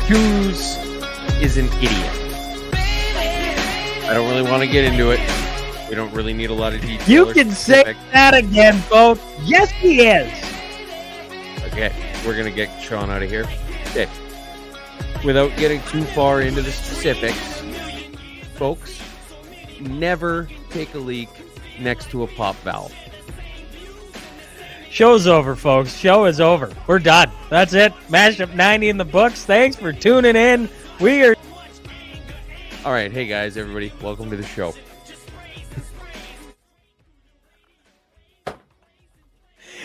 Hughes is an idiot. I don't really want to get into it. We don't really need a lot of detail. You can say that again, folks. Yes, he is. Okay, we're going to get Sean out of here. Okay. Without getting too far into the specifics, folks, never take a leak next to a pop valve. Show's over, folks. Show is over. We're done. That's it. Mashup 90 in the books. Thanks for tuning in. We are... All right. Hey, guys, everybody. Welcome to the show.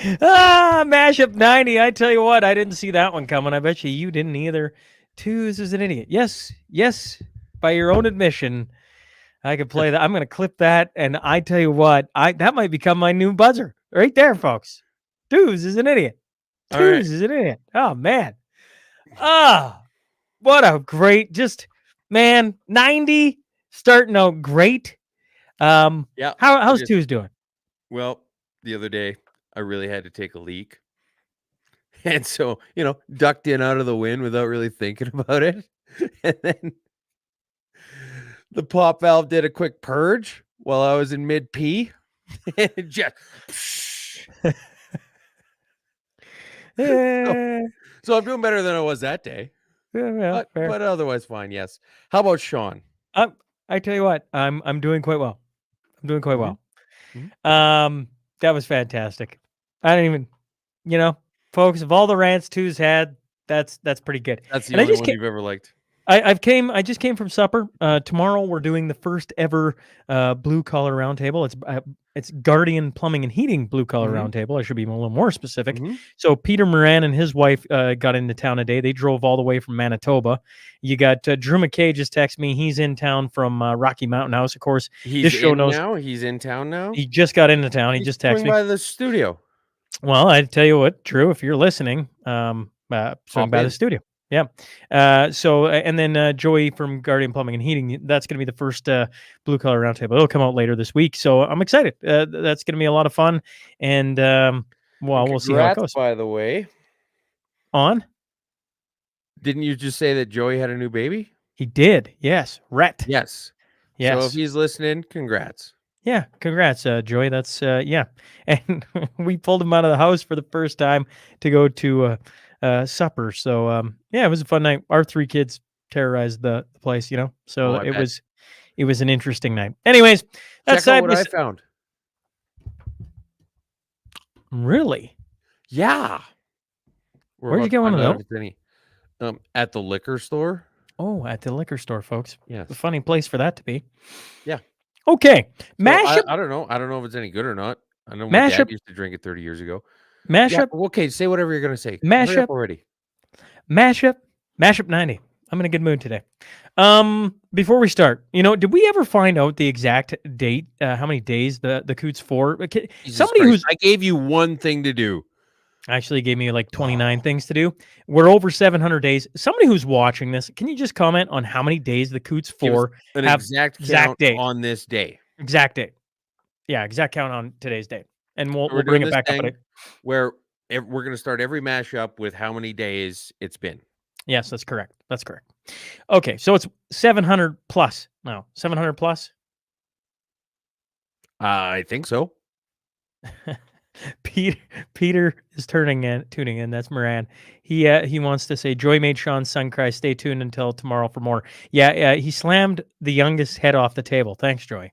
Mashup 90. I tell you what, I didn't see that one coming. I bet you didn't either. Twos is an idiot. Yes. By your own admission, I could play that. I'm going to clip that, and I tell you what, that might become my new buzzer right there, folks. Twos is an idiot. Twos is an idiot. Oh, man. What a great, man, 90 starting out great. Yeah. How's Twos doing? Well, the other day, I really had to take a leak. And so, ducked in out of the wind without really thinking about it. And then the pop valve did a quick purge while I was in mid-pee. And just... So I'm doing better than I was that day. Yeah, but otherwise fine, yes. How about Sean? I tell you what, I'm doing quite well. Mm-hmm. That was fantastic. I don't even, folks, of all the rants Twos had, that's pretty good. That's the only one you've ever liked. I just came from supper. Tomorrow we're doing the first ever blue collar roundtable. It's Guardian Plumbing and Heating blue collar roundtable. I should be a little more specific. So Peter Moran and his wife got into town today. They drove all the way from Manitoba. You got Drew McKay just texted me. He's in town from Rocky Mountain House. Of course, He's in town now. He just got into town. He just texted me by the studio. Well, I tell you what, Drew, if you're listening, swing by the studio. Yeah. So, and then Joey from Guardian Plumbing and Heating, that's going to be the first blue collar roundtable. It'll come out later this week. So I'm excited. That's going to be a lot of fun. And, we'll see how it goes. By the way. On? Didn't you just say that Joey had a new baby? He did. Yes. Rhett. Yes. Yes. So if he's listening, congrats. Yeah. Congrats, Joey. That's, yeah. And we pulled him out of the house for the first time to go to, supper. So it was a fun night. Our three kids terrorized the place, so it was an interesting night. Anyways, that's what I found. Really? Yeah. Where'd you get one of those? At the liquor store. Oh, at the liquor store, folks. Yeah. A funny place for that to be. Yeah. Okay. Mashup. I don't know. I don't know if it's any good or not. I know my dad used to drink it 30 years ago. Mashup. Yeah, okay, say whatever you're going to say. Mashup already. Mashup 90. I'm in a good mood today. Before we start, did we ever find out the exact date, how many days the Coots for? I gave you one thing to do. Actually gave me like 29 things to do. We're over 700 days. Somebody who's watching this, can you just comment on how many days the Coots for have exact date on this day? Exact date. Yeah, exact count on today's date. And we'll bring it back up. Where we're going to start every mashup with how many days it's been. Yes, that's correct. Okay, so it's 700 plus. No, 700 plus? I think so. Peter is tuning in. That's Moran. He wants to say, Joy made Sean's son cry. Stay tuned until tomorrow for more. Yeah, he slammed the youngest head off the table. Thanks, Joy.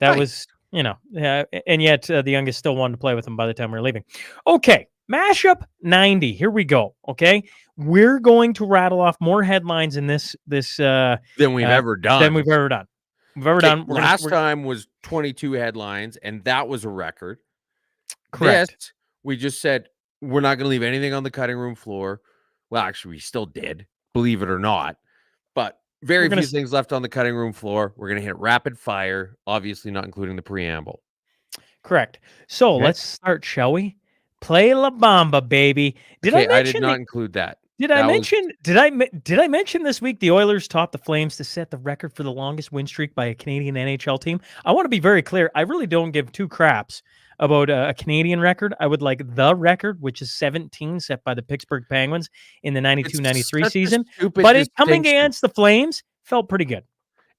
That was... and yet the youngest still wanted to play with him by the time we were leaving. Okay, Mashup 90. Here we go. Okay, we're going to rattle off more headlines in this than we've ever done. Last time was 22 headlines, and that was a record. Correct. This, we just said we're not going to leave anything on the cutting room floor. Well, actually, we still did, believe it or not. But very few things left on the cutting room floor. We're going to hit rapid fire, obviously not including the preamble. Correct. So Okay. let's start, shall we? Play La Bamba, baby. Did I Okay, I did mention not the include that. Did I That was mention did I mention this week the Oilers topped the Flames to set the record for the longest win streak by a Canadian NHL team? I want to be very clear. I really don't give two craps about a Canadian record. I would like the record, which is 17, set by the Pittsburgh Penguins in the it's 92-93 such a season. stupid But it coming distinction. against the Flames felt pretty good.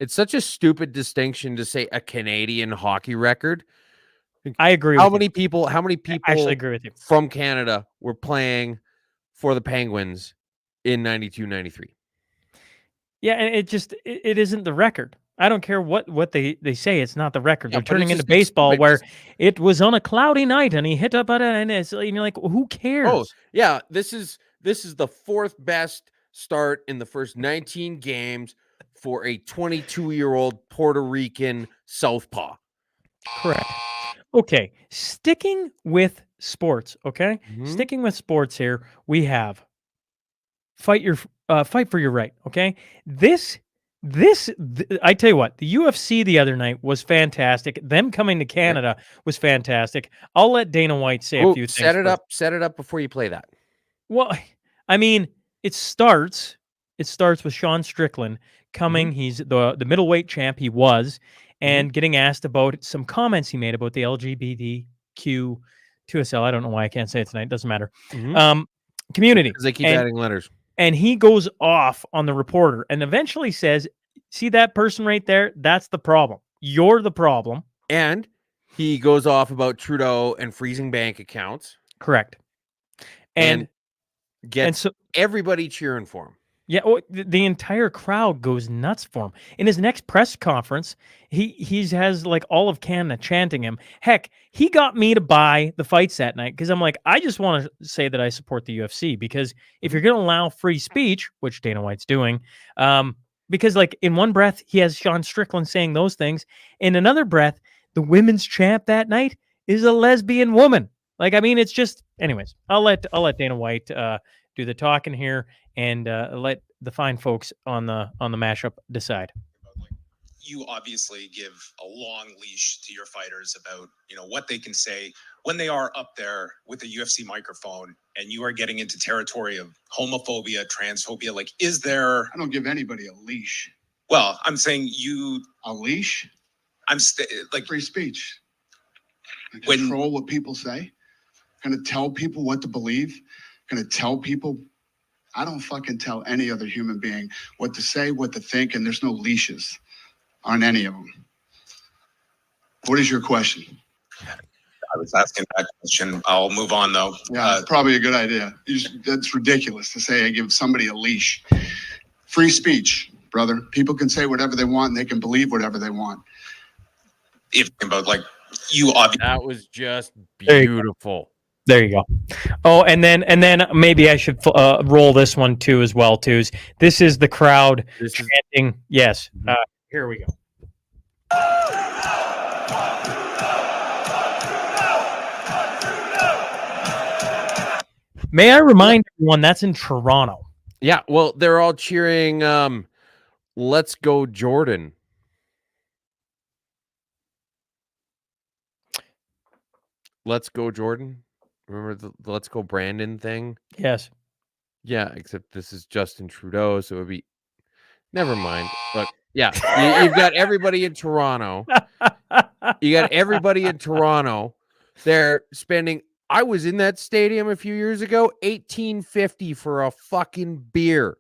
It's such a stupid distinction to say a Canadian hockey record. I agree How with you. many people I actually people agree with you. from Canada were playing for the Penguins in 92-93? Yeah, and it isn't the record. I don't care what they say. It's not the record. Yeah, They're but turning into it's baseball stupid where 'cause it was on a cloudy night and he hit up at it, and you're like, who oh, cares? yeah, this is the 4th best start in the first 19 games for a 22-year-old Puerto Rican southpaw. Correct. Okay, sticking with sports. Okay, Mhm. sticking with sports here. We have fight for your right. Okay, I tell you what, the UFC the other night was fantastic. Them coming to Okay. Canada was fantastic. I'll let Dana White say a Oh, few things first. set it up before you play that. Well, I mean, it starts with Sean Strickland Mhm, coming. He's the middleweight champ, he was, mhm, and getting asked about some comments he made about the LGBTQ 2SL. I don't know why I can't say it tonight. Doesn't matter. mhm. Um, community. Because they keep And adding letters. he goes off on the reporter and eventually says, "See that person right there? That's the problem. You're the problem." And he goes off about Trudeau and freezing bank accounts Correct. and And and gets so everybody cheering for him. Yeah, well, the entire crowd goes nuts for him. In his next press conference, he has like all of Canada chanting him. Heck, he got me to buy the fights that night because I'm like, I just want to say that I support the UFC because if Mhm. you're going to allow free speech, which Dana White's doing, because like in one breath he has Sean Strickland saying those things, in another breath, the women's champ that night is a lesbian woman. Like, I mean, it's just, anyways. I'll let Dana White do the talking here and let the fine folks on the mashup decide. You obviously give a long leash to your fighters about what they can say when they are up there with a UFC microphone, and you are getting into territory of homophobia, transphobia. Like, is there? I don't give anybody a leash. Well, I'm saying you. A leash? Like Free speech. I When- control what people say. Gonna tell people what to believe. Gonna tell people. I don't fucking tell any other human being what to say, what to think, and there's no leashes on any of them. What is your question? I was asking that question. I'll move on though. Yeah, probably a good idea. That's ridiculous to say I give somebody a leash. Free speech, brother. People can say whatever they want and they can believe whatever they want. If about like you obviously. That was just There you go. beautiful. There you go. Oh, and then maybe I should roll this one too as well. Too. This is the crowd This is chanting. Yes. Mhm. Here we go. May I remind everyone that's in Toronto? yeah, well, they're all cheering let's go Jordan. Let's go Jordan. Remember the let's go Brandon thing? Yes. Yeah, except this is Justin Trudeau, so it would be never mind. Look, yeah, you've got everybody in Toronto. You got everybody in Toronto. They're spending. I was in that stadium a few years ago, $18.50 for a fucking beer.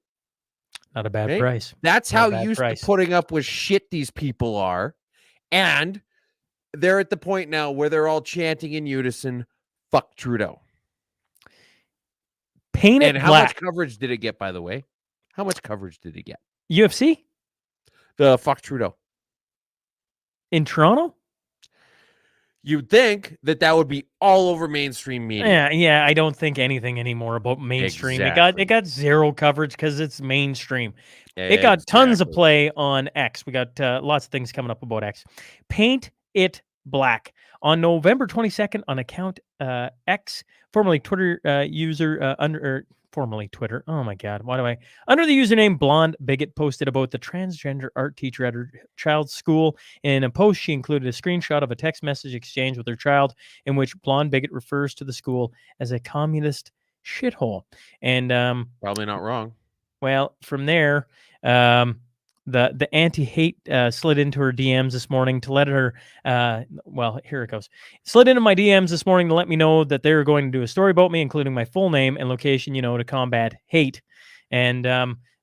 Not a bad Okay? price. That's Not a how bad used price. to putting up with shit these people are. And they're at the point now where they're all chanting in unison, fuck Trudeau. Paint it And how black. much coverage did it get, by the way? How much coverage did it get? UFC The fuck Trudeau. in Toronto? You'd think that would be all over mainstream media. Yeah. I don't think anything anymore about mainstream. It got zero coverage because it's mainstream. It got tons of Exactly. play on X. We got lots of things coming up about X. Paint it black. On November 22nd, on account X, formerly Twitter user formerly Twitter. Oh my God, why do I? Under the username Blonde Bigot posted about the transgender art teacher at her child's school. In a post, she included a screenshot of a text message exchange with her child in which Blonde Bigot refers to the school as a communist shithole. And Probably not wrong. well, from there, the anti-hate slid into her DMs this morning to let her. Well, here it goes. Slid into my DMs this morning to let me know that they were going to do a story about me, including my full name and location, to combat hate. And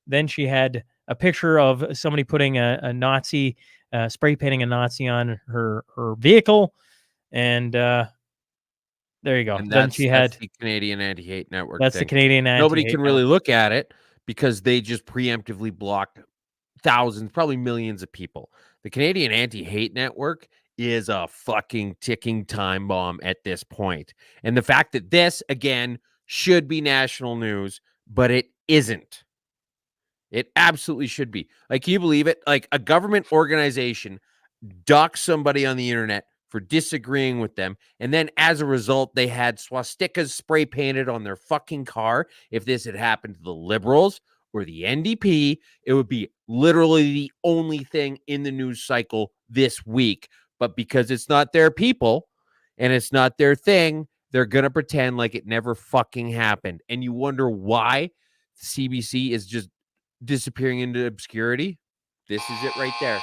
then she had a picture of somebody putting a Nazi, spray painting a Nazi on her vehicle, and there you go. And Then she had that's the Canadian Anti-Hate Network that's the thing. Canadian anti-hate. Nobody can really look at it because they just preemptively blocked thousands, probably millions of people. The Canadian Anti-Hate Network is a fucking ticking time bomb at this point. And the fact that this, again, should be national news, but it isn't. It absolutely should be. Like, can you believe it? Like, a government organization dox somebody on the internet for disagreeing with them, and then as a result, they had swastikas spray painted on their fucking car. If this had happened to the Liberals or the NDP, it would be literally the only thing in the news cycle this week. But because it's not their people and it's not their thing, they're going to pretend like it never fucking happened. And you wonder why CBC is just disappearing into obscurity. This is it right there.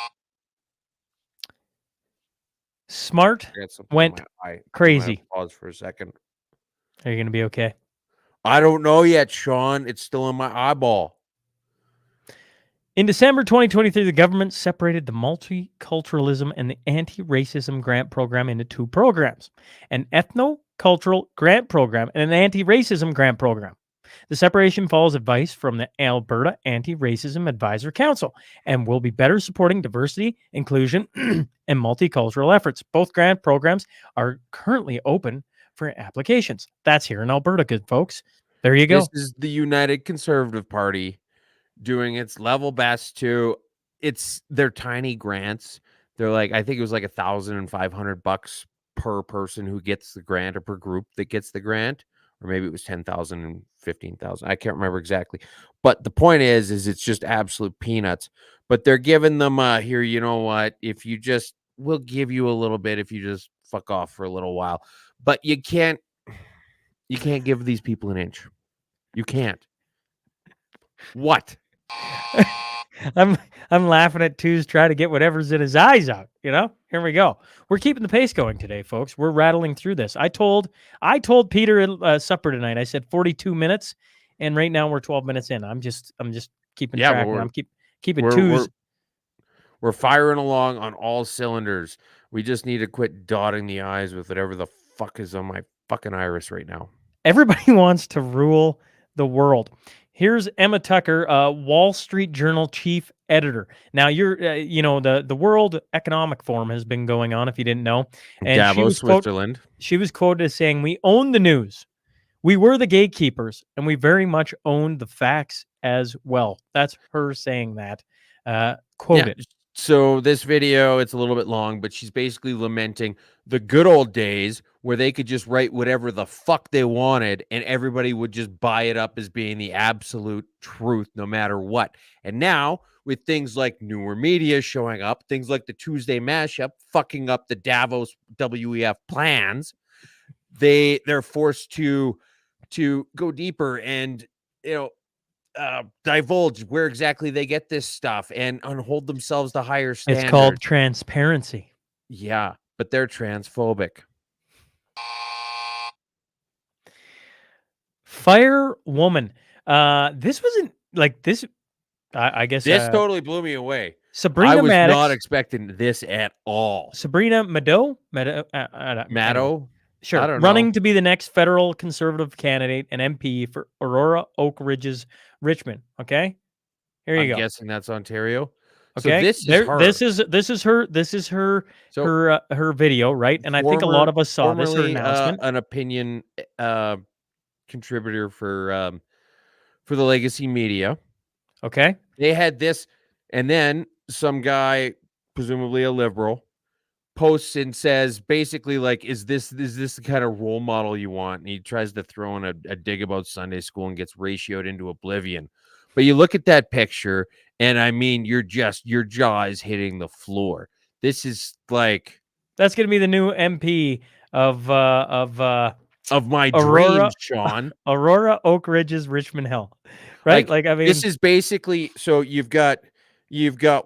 Smart went crazy. Pause for a second. Are you going to be okay? I don't know yet, Sean. It's still in my eyeball. In December 2023, the government separated the multiculturalism and the anti-racism grant program into two programs, an ethno-cultural grant program and an anti-racism grant program. The separation follows advice from the Alberta Anti-Racism Advisor Council and will be better supporting diversity, inclusion, and multicultural efforts. Both grant programs are currently open for applications. That's here in Alberta, good folks. There you go. This is the United Conservative Party doing its level best to. It's their tiny grants. They're like, I think it was like $1,500 per person who gets the grant, or per group that gets the grant. Or maybe it was 10,000 and 15,000. I can't remember exactly. But the point is it's just absolute peanuts. But they're giving them here, you know what? If you just, we'll give you a little bit if you just fuck off for a little while. But you can't give these people an inch. You can't. What? I'm laughing at 2's trying to get whatever's in his eyes out. Here we go. We're keeping the pace going today, folks. We're rattling through this. I told Peter at supper tonight. I said 42 minutes, and right now we're 12 minutes in. I'm just keeping track. I'm keeping 2's. We're firing along on all cylinders. We just need to quit dotting the I's with whatever the fuck is on my fucking iris right now. Everybody wants to rule the world. Here's Emma Tucker, Wall Street Journal chief editor. Now, you're, the World Economic Forum has been going on, if you didn't know. And Davos, Switzerland. She was quoted as saying, "We own the news. We were the gatekeepers, and we very much owned the facts as well." That's her saying that. Quoted. Yeah. So this video, it's a little bit long, but she's basically lamenting the good old days where they could just write whatever the fuck they wanted and everybody would just buy it up as being the absolute truth no matter what. And now with things like newer media showing up, things like the 2'sDay Mashup fucking up the Davos WEF plans, they're forced to go deeper and, divulge where exactly they get this stuff and hold themselves to higher standards. It's called transparency. Yeah, but they're transphobic. Fire woman. This wasn't like this. I guess this totally blew me away. Sabrina I was Maddox, not expecting this at all. Sabrina Maddow. Sure. I don't Running know. to be the next federal conservative candidate and MP for Aurora Oak Ridges, Richmond. Okay. Here you go. I'm guessing that's Ontario. Okay. So this is her. This is her her video, right? And I think a lot of us saw this, her announcement. An opinion contributor for the Legacy Media. Okay. They had this, and then some guy, presumably a liberal, posts and says basically like, is this the kind of role model you want? And he tries to throw in a dig about Sunday school and gets ratioed into oblivion. But you look at that picture, and I mean, your jaw is hitting the floor. This is like That's going to be the new MP of my Aurora, dreams, Sean. Aurora, Oak Ridges, Richmond Hill, right? Like I mean, this is basically, so you've got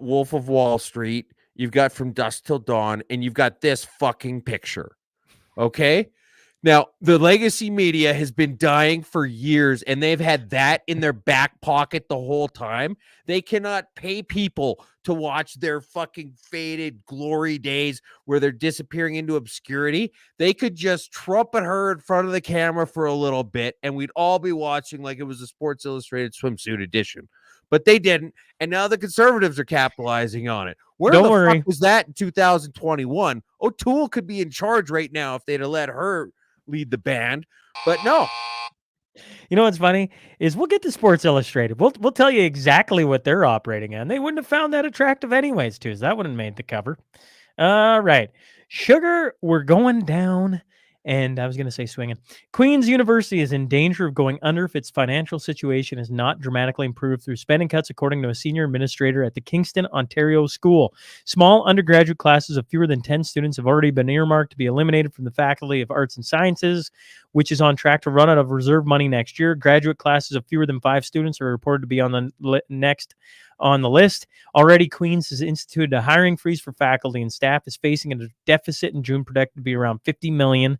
Wolf of Wall Street, you've got From Dusk Till Dawn, and you've got this fucking picture. Okay. Now, the legacy media has been dying for years, and they've had that in their back pocket the whole time. They cannot pay people to watch their fucking faded glory days where they're disappearing into obscurity. They could just trumpet her in front of the camera for a little bit, and we'd all be watching like it was a Sports Illustrated swimsuit edition. But they didn't, and now the conservatives are capitalizing on it. Where Don't the worry. fuck was that in 2021? O'Toole could be in charge right now if they'd have let her lead the band, but no. You know what's funny is we'll get to Sports Illustrated. We'll tell you exactly what they're operating on. They wouldn't have found that attractive anyways, too. That wouldn't have made the cover. All right. Sugar, we're going down. And I was going to say swinging. Queen's University is in danger of going under if its financial situation is not dramatically improved through spending cuts, according to a senior administrator at the Kingston, Ontario school. Small undergraduate classes of fewer than 10 students have already been earmarked to be eliminated from the Faculty of Arts and Sciences, which is on track to run out of reserve money next year. Graduate classes of fewer than 5 students are reported to be on the next on the list. Already, Queens has instituted a hiring freeze for faculty and staff, is facing a deficit in June projected to be around $50 million.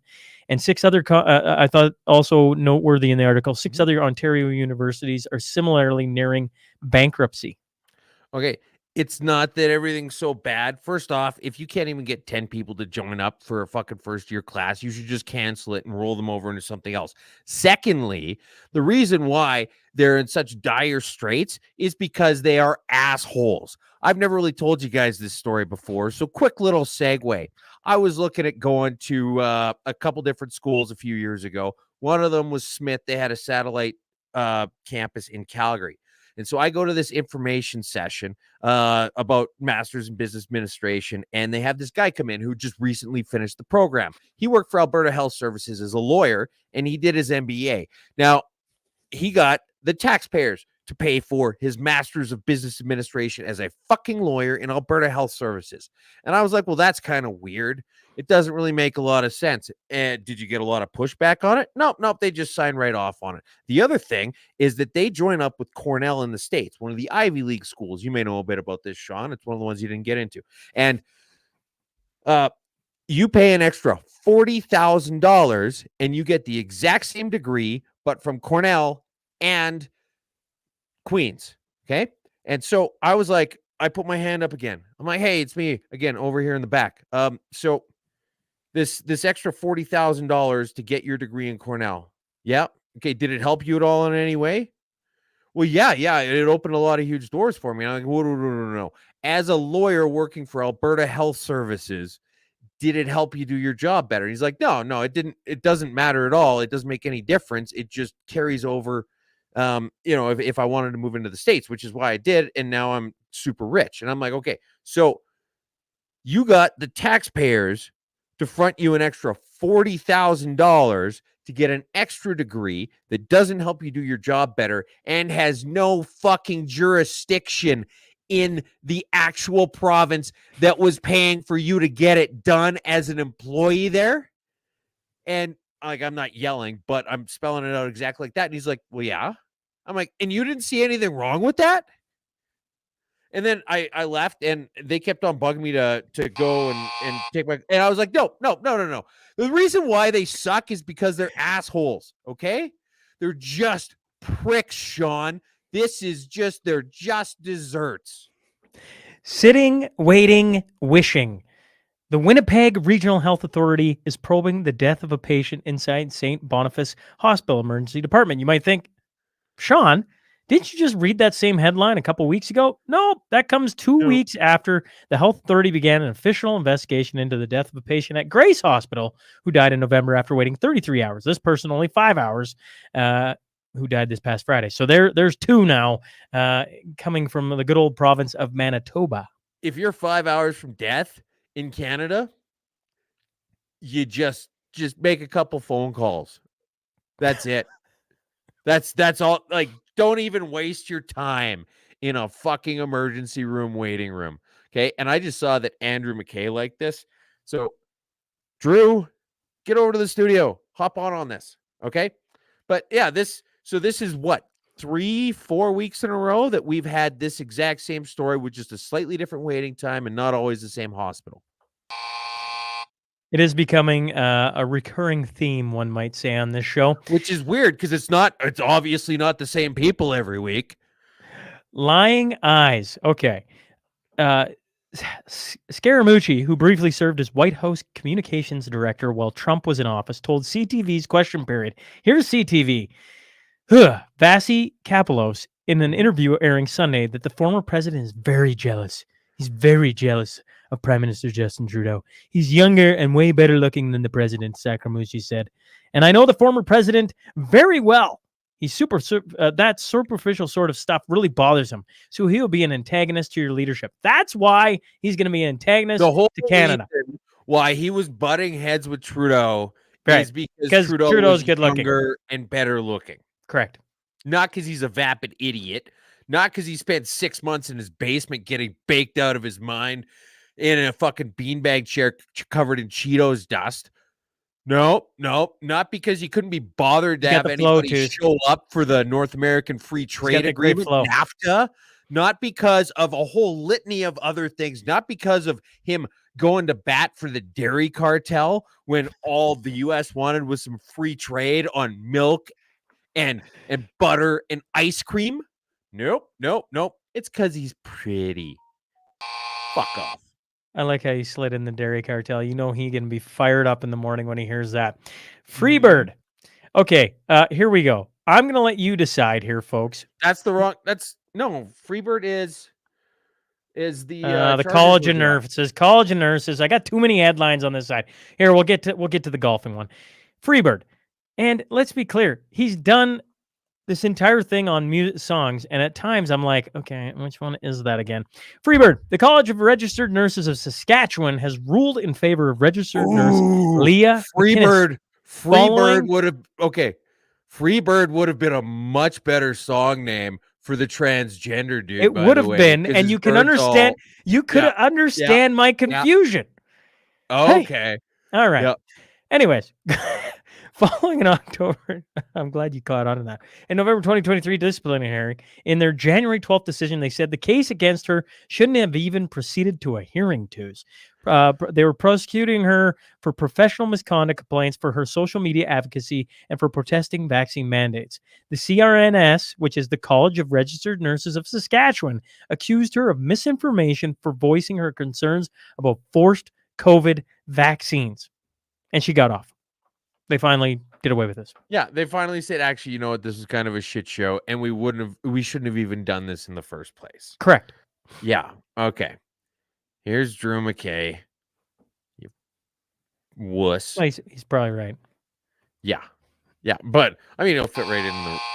And 6 other, I thought also noteworthy in the article, 6 other Ontario universities are similarly nearing bankruptcy. Okay, it's not that everything's so bad. First off, if you can't even get 10 people to join up for a fucking first year class, you should just cancel it and roll them over into something else. Secondly, the reason why they're in such dire straits is because they are assholes. I've never really told you guys this story before, so quick little segue. I was looking at going to a couple different schools a few years ago. One of them was Smith. They had a satellite campus in Calgary. And so I go to this information session about Masters in Business Administration, and they have this guy come in who just recently finished the program. He worked for Alberta Health Services as a lawyer, and he did his MBA. Now, he got the taxpayers to pay for his Masters of Business Administration as a fucking lawyer in Alberta Health Services. And I was like, well, that's kind of weird. It doesn't really make a lot of sense. And did you get a lot of pushback on it? Nope. They just signed right off on it. The other thing is that they join up with Cornell in the States, one of the Ivy League schools. You may know a bit about this, Sean. It's one of the ones you didn't get into. And you pay an extra $40,000 and you get the exact same degree, but from Cornell and Queens. Okay. And so I was like, I put my hand up again. I'm like, hey, it's me again over here in the back. So this extra $40,000 to get your degree in Cornell. Yeah. Okay. Did it help you at all in any way? Well, yeah. It opened a lot of huge doors for me. I'm like, no. As a lawyer working for Alberta Health Services, did it help you do your job better? And he's like, no, it didn't. It doesn't matter at all. It doesn't make any difference. It just carries over. If I wanted to move into the States, which is why I did. And now I'm super rich. And I'm like, okay, so you got the taxpayers to front you an extra $40,000 to get an extra degree that doesn't help you do your job better and has no fucking jurisdiction in the actual province that was paying for you to get it done as an employee there. And like, I'm not yelling, but I'm spelling it out exactly like that. And he's like, well, yeah. I'm like, and you didn't see anything wrong with that? And then I left, and they kept on bugging me to go and take my, and I was like, no. The reason why they suck is because they're assholes. Okay. They're just pricks, Sean. They're just desserts. Sitting, waiting, wishing. The Winnipeg Regional Health Authority is probing the death of a patient inside St. Boniface Hospital Emergency Department. You might think, Sean, didn't you just read that same headline a couple weeks ago? No, that comes 2 weeks after the health authority began an official investigation into the death of a patient at Grace Hospital who died in November after waiting 33 hours. This person only 5 hours, who died this past Friday. So there's 2 now coming from the good old province of Manitoba. If you're 5 hours from death in Canada, you just make a couple phone calls. That's it. That's all. Like, don't even waste your time in a fucking emergency room waiting room. Okay. And I just saw that Andrew McKay liked this. So, Drew, get over to the studio. Hop on this. Okay. But yeah, this is what, 3-4 weeks in a row that we've had this exact same story with just a slightly different waiting time and not always the same hospital. It is becoming a recurring theme, one might say, on this show. Which is weird because it's obviously not the same people every week. Lying eyes. Okay. Scaramucci, who briefly served as White House communications director while Trump was in office, told CTV's Question Period. Here's CTV. Vasi Kapelos, in an interview airing Sunday, that the former president is very jealous. He's very jealous of Prime Minister Justin Trudeau. He's younger and way better looking than the president, Scaramucci said. And I know the former president very well. He's that superficial sort of stuff really bothers him. So he'll be an antagonist to your leadership. That's why he's going to be an antagonist to Canada. Why he was butting heads with Trudeau is because Trudeau's good younger and better looking. Correct. Not because he's a vapid idiot. Not because he spent 6 months in his basement getting baked out of his mind in a fucking beanbag chair covered in Cheetos dust. No, not because he couldn't be bothered to have anybody show up for the North American Free Trade Agreement, NAFTA. Not because of a whole litany of other things. Not because of him going to bat for the dairy cartel when all the U.S. wanted was some free trade on milk and butter and ice cream. Nope. It's because he's pretty. Fuck off. I like how you slid in the dairy cartel. You know he's going to be fired up in the morning when he hears that. Freebird. Okay, here we go. I'm going to let you decide here, folks. Freebird is the College of Nurses. College of Nurses. I got too many headlines on this side. Here, we'll get to the golfing one. Freebird. And let's be clear, he's done this entire thing on songs, and at times I'm like, okay, which one is that again? Freebird. The College of Registered Nurses of Saskatchewan has ruled in favor of registered nurse Leah Freebird. Freebird would have been a much better song name for the transgender dude. It would have been, and you can understand. You could understand my confusion. Oh, okay. Hey. All right. Yep. Anyways. Following in October, I'm glad you caught on to that. In November 2023 disciplinary hearing, in their January 12th decision, they said the case against her shouldn't have even proceeded to a hearing. They were prosecuting her for professional misconduct complaints for her social media advocacy and for protesting vaccine mandates. The CRNS, which is the College of Registered Nurses of Saskatchewan, accused her of misinformation for voicing her concerns about forced COVID vaccines. And she got off. They finally did away with this. Yeah, they finally said, actually, you know what? This is kind of a shit show, and we shouldn't have even done this in the first place. Correct. Yeah. Okay. Here's Drew McKay. You wuss. He's probably right. Yeah. But I mean, it'll fit right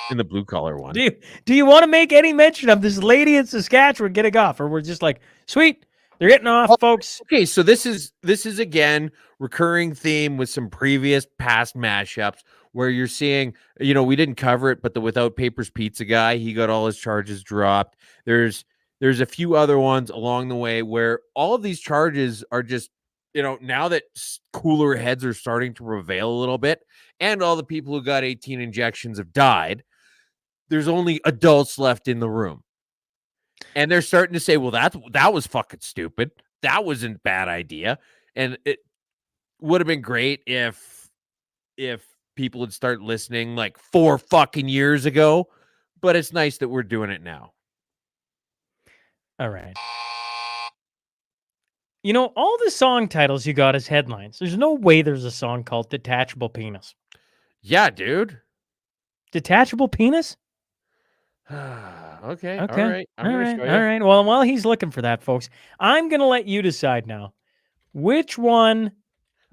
in the blue collar one. Do you want to make any mention of this lady in Saskatchewan getting off, or we're just like, sweet, they're getting off, folks? Okay, so this is again recurring theme with some past mashups where you're seeing, we didn't cover it, but the Without Papers Pizza guy, he got all his charges dropped. There's a few other ones along the way where all of these charges are just, now that cooler heads are starting to prevail a little bit, and all the people who got 18 injections have died, there's only adults left in the room. And they're starting to say, well, that was fucking stupid. That wasn't a bad idea. And it would have been great if people would start listening like 4 fucking years ago. But it's nice that we're doing it now. All right. All the song titles you got as headlines. There's no way there's a song called Detachable Penis. Yeah, dude. Detachable Penis? Okay. All right. All right. Well, while he's looking for that, folks, I'm going to let you decide now which one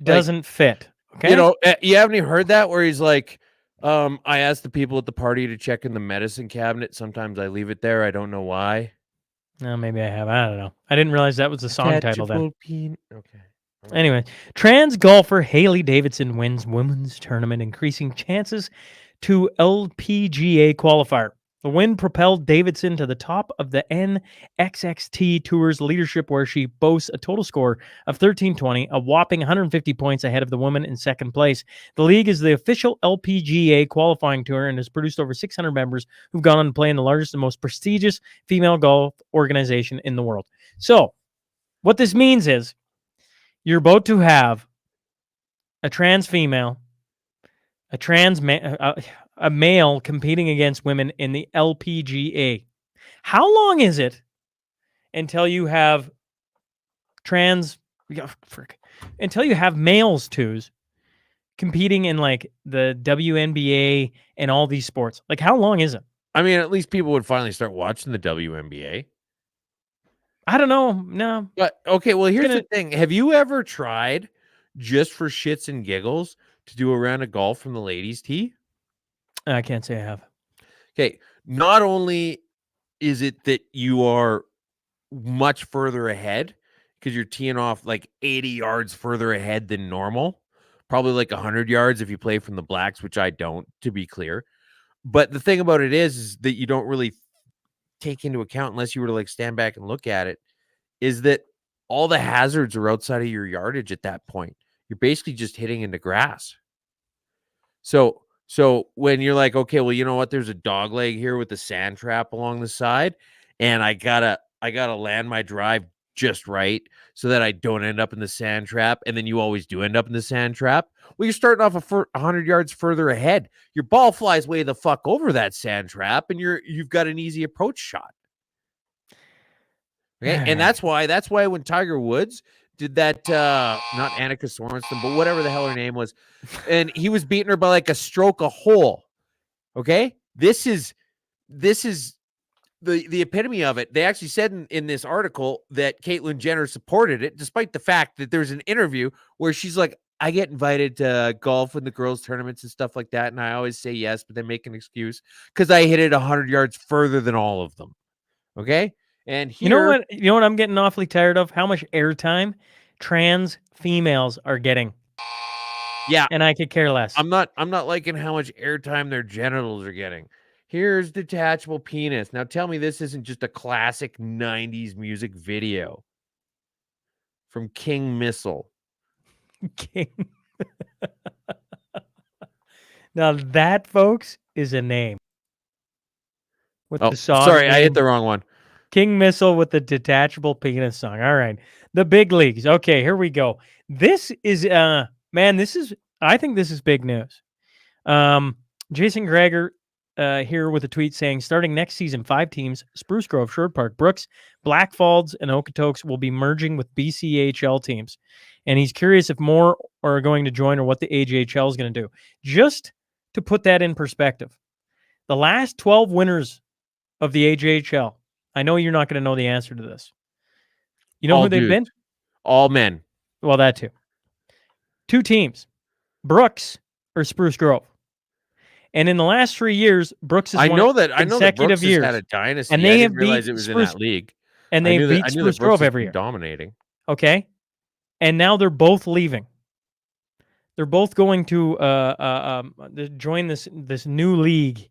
doesn't fit. Okay. You haven't even heard that where he's like, I asked the people at the party to check in the medicine cabinet. Sometimes I leave it there. I don't know why. No, maybe I have. I don't know. I didn't realize that was the song title then. Okay. Anyway, trans golfer Haley Davidson wins women's tournament, increasing chances to LPGA qualifier. The win propelled Davidson to the top of the NXXT Tour's leadership, where she boasts a total score of 1320, a whopping 150 points ahead of the woman in second place. The league is the official LPGA qualifying tour and has produced over 600 members who've gone on to play in the largest and most prestigious female golf organization in the world. So, what this means is you're about to have a trans female, a male competing against women in the LPGA. How long is it until you have until you have males twos competing in like the WNBA and all these sports? Like, how long is it? I mean, at least people would finally start watching the WNBA. I don't know. No. But okay, well, here's the thing. Have you ever tried, just for shits and giggles, to do a round of golf from the ladies' tee? I can't say I have. Okay, not only is it that you are much further ahead because you're teeing off like 80 yards further ahead than normal, probably like 100 yards if you play from the blacks, which I don't, to be clear. But the thing about it is that you don't really take into account, unless you were to like stand back and look at it, is that all the hazards are outside of your yardage at that point. You're basically just hitting into grass. So when you're like, okay, well, you know what? There's a dog leg here with the sand trap along the side, and I gotta land my drive just right so that I don't end up in the sand trap. And then you always do end up in the sand trap. Well, you're starting off 100 yards further ahead. Your ball flies way the fuck over that sand trap, and you've got an easy approach shot. Okay, and that's why when Tiger Woods did that, not Annika Sorensen, but whatever the hell her name was, and he was beating her by like a stroke a hole. Okay, this is the epitome of it. They actually said in this article that Caitlyn Jenner supported it, despite the fact that there's an interview where she's like, I get invited to golf in the girls' tournaments and stuff like that, and I always say yes, but they make an excuse because I hit it 100 yards further than all of them. Okay. And here, you know what I'm getting awfully tired of? How much airtime trans females are getting. Yeah. And I could care less. I'm not liking how much airtime their genitals are getting. Here's detachable penis. Now tell me this isn't just a classic 90s music video from King Missile. King. Now that, folks, is a name. With the song sorry, name. I hit the wrong one. King Missile with the detachable penis song. All right. The big leagues. Okay, here we go. This is I think this is big news. Jason Greger here with a tweet saying, starting next season, 5 teams, Spruce Grove, Sherwood Park, Brooks, Blackfalds, and Okotoks will be merging with BCHL teams. And he's curious if more are going to join or what the AJHL is going to do. Just to put that in perspective, the last 12 winners of the AJHL, I know you're not going to know the answer to this. You know All who they've dudes. been? All men. Well, that too. 2 teams, Brooks or Spruce Grove. And in the last 3 years, Brooks has won consecutive years. Had a dynasty. And they I have didn't realize beat it was Spruce, in that league. And they beat Spruce Grove every year. Dominating. Okay. And now they're both leaving. They're both going to join this new league,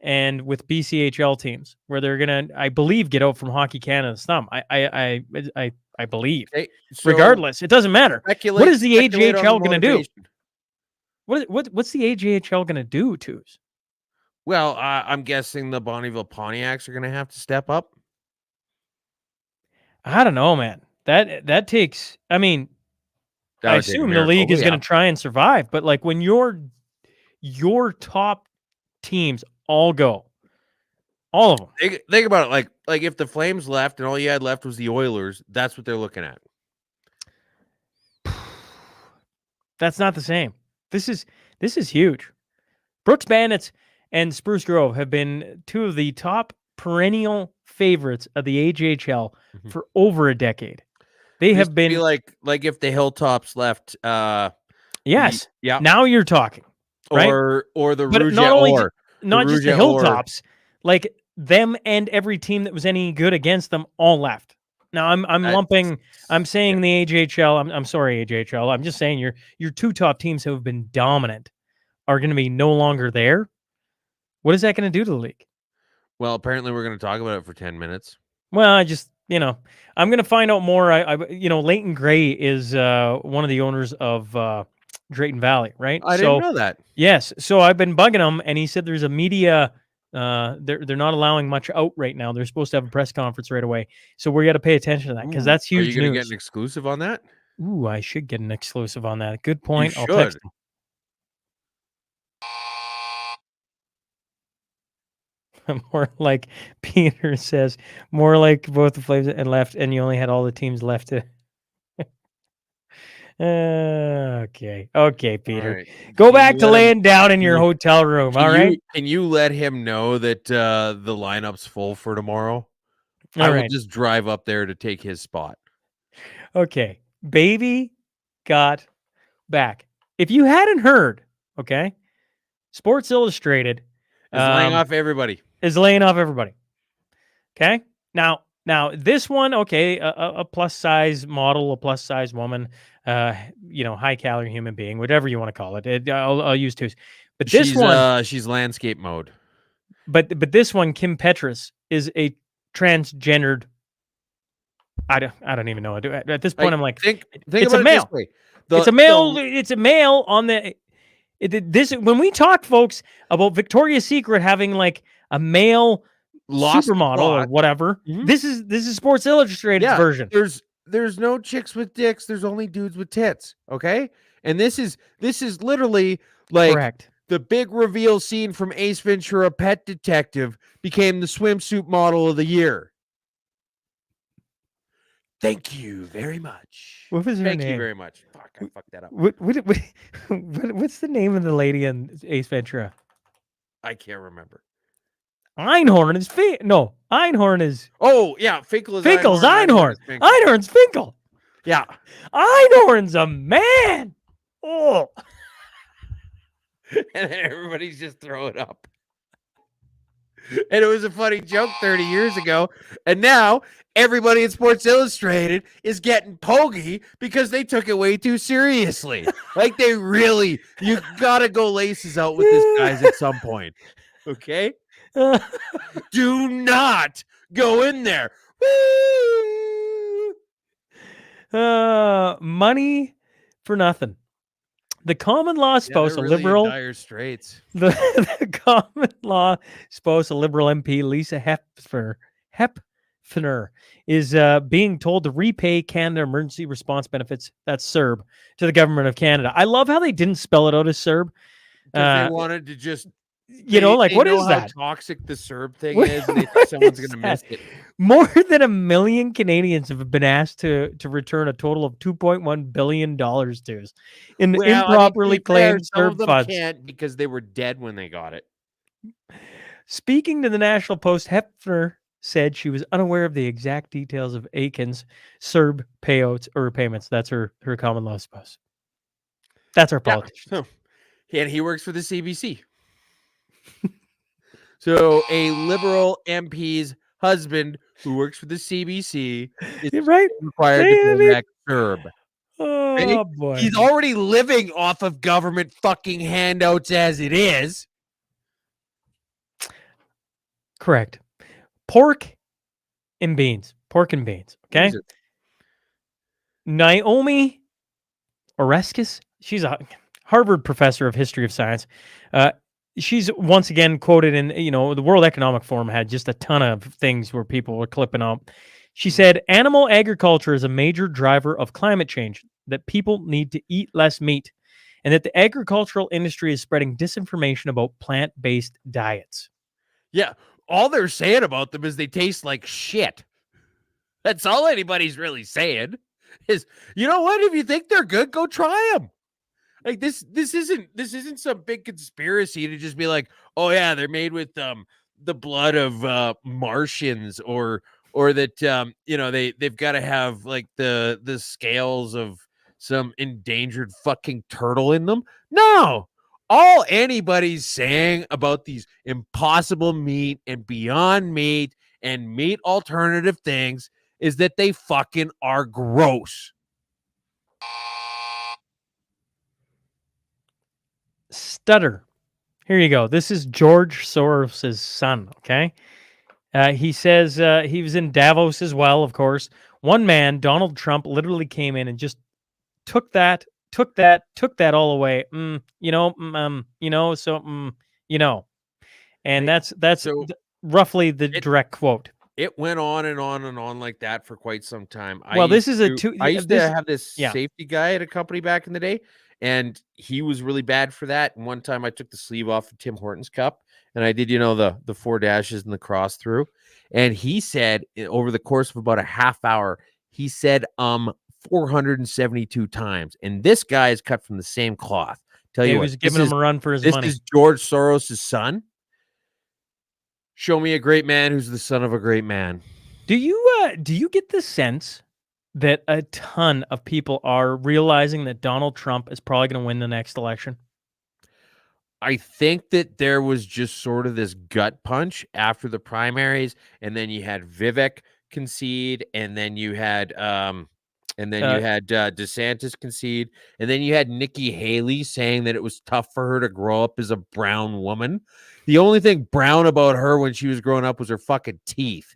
and with BCHL teams, where they're gonna, I believe, get out from Hockey Canada's thumb. I believe. Okay, so regardless, it doesn't matter. What is the AJHL gonna do? What's the AJHL gonna do, Twos? Well, I'm guessing the Bonneville Pontiacs are gonna have to step up. I don't know, man. That takes. I mean, I assume the league is going to try and survive, but like when your top teams all go, all of them. Think about it, like if the Flames left and all you had left was the Oilers, that's what they're looking at. That's not the same. This is huge. Brooks Bandits and Spruce Grove have been 2 of the top perennial favorites of the AJHL for over a decade. They have been like if the Hilltops left. Yes. Yeah. Now you're talking. Right? Or the but Rouge not just the Hilltops, like them and every team that was any good against them all left. Now I'm That's- lumping. I'm saying yeah. the AJHL. I'm sorry, AJHL. I'm just saying your two top teams who have been dominant are going to be no longer there. What is that going to do to the league? Well, apparently we're going to talk about it for 10 minutes. Well, I just I'm going to find out more. Leighton Gray is one of the owners of Drayton Valley, right? I didn't know that. Yes. So I've been bugging him, and he said there's a media. They're not allowing much out right now. They're supposed to have a press conference right away. So we got to pay attention to that because that's Are huge you going to news. get an exclusive on that? Ooh, I should get an exclusive on that. Good point. You I'll text should. him. More like Peter says, more like both the Flames and left, and you only had all the teams left to. Okay, Peter. Right. Go back to laying down in your hotel room. All right. Can you let him know that the lineup's full for tomorrow? All I right. will just drive up there to take his spot. Okay. Baby got back. If you hadn't heard, okay, Sports Illustrated Is laying off everybody. Okay. Now this one, okay, a plus size model, a plus size woman, high calorie human being, whatever you want to call it. I'll use twos. But this she's landscape mode. But this one, Kim Petras, is a transgendered. I don't even know. At this point, I'm like, think it's about a male. It this way. It's a male. It's a male on the. This when we talk, folks, about Victoria's Secret having like a male supermodel or whatever. Mm-hmm. This is Sports Illustrated's version. There's no chicks with dicks. There's only dudes with tits. Okay, and this is literally like correct. The big reveal scene from Ace Ventura: Pet Detective became the swimsuit model of the year. Thank you very much. What was her name? Thank you very much. Fuck, I fucked that up. What's the name of the lady in Ace Ventura? I can't remember. Einhorn is Einhorn is. Oh yeah, Finkel's Einhorn. Einhorn's Finkel. Yeah, Einhorn's a man. Oh, and then everybody's just throwing up. And it was a funny joke 30 years ago, and now everybody at Sports Illustrated is getting pogey because they took it way too seriously. Like they really, you gotta go laces out with this guys at some point. Okay? Do not go in there. Money for nothing. The common law spouse, really a liberal. In dire straits. The common law spouse, a liberal MP, Lisa Hepfner, is being told to repay Canada emergency response benefits, that's CERB, to the government of Canada. I love how they didn't spell it out as CERB. Because they wanted to just, what is that? How toxic the CERB thing is, and they think someone's going to miss it. More than 1 million Canadians have been asked to return a total of $2.1 billion to improperly claimed CERB funds. Can't because they were dead when they got it. Speaking to the National Post, Hepfner said she was unaware of the exact details of Aiken's CERB payouts or payments. That's her common law spouse. That's our politician. Yeah. And he works for the CBC. So a liberal MP's husband who works for the CBC is required to pay back CERB. Oh, boy. He's already living off of government fucking handouts as it is. Correct. Pork and beans. Okay. Naomi Oreskes, she's a Harvard professor of history of science. She's once again quoted in, the World Economic Forum had just a ton of things where people were clipping up. She said, animal agriculture is a major driver of climate change, that people need to eat less meat, and that the agricultural industry is spreading disinformation about plant-based diets. Yeah. All they're saying about them is they taste like shit. That's all anybody's really saying is, you know what? If you think they're good, go try them. Like this isn't some big conspiracy to just be like, oh yeah, they're made with the blood of Martians or that they've got to have like the scales of some endangered fucking turtle in them. No. All anybody's saying about these Impossible Meat and Beyond Meat and meat alternative things is that they fucking are gross. Stutter. Here you go. This is George Soros's son. Okay. He says he was in Davos as well, of course. One man, Donald Trump, literally came in and just took that all away. And Hey, that's so roughly the direct quote. It went on and on and on like that for quite some time. Well, this is I used to have this safety guy at a company back in the day, and he was really bad for that. And one time I took the sleeve off of Tim Hortons cup, and I did, the 4 dashes and the cross through. And he said over the course of about a half hour, he said 472 times. And this guy is cut from the same cloth. Tell you he what, was giving him a run for his money. This is George Soros' son. Show me a great man who's the son of a great man. Do you get the sense that a ton of people are realizing that Donald Trump is probably going to win the next election? I think that there was just sort of this gut punch after the primaries, and then you had Vivek concede, and then you had DeSantis concede, and then you had Nikki Haley saying that it was tough for her to grow up as a brown woman. The only thing brown about her when she was growing up was her fucking teeth.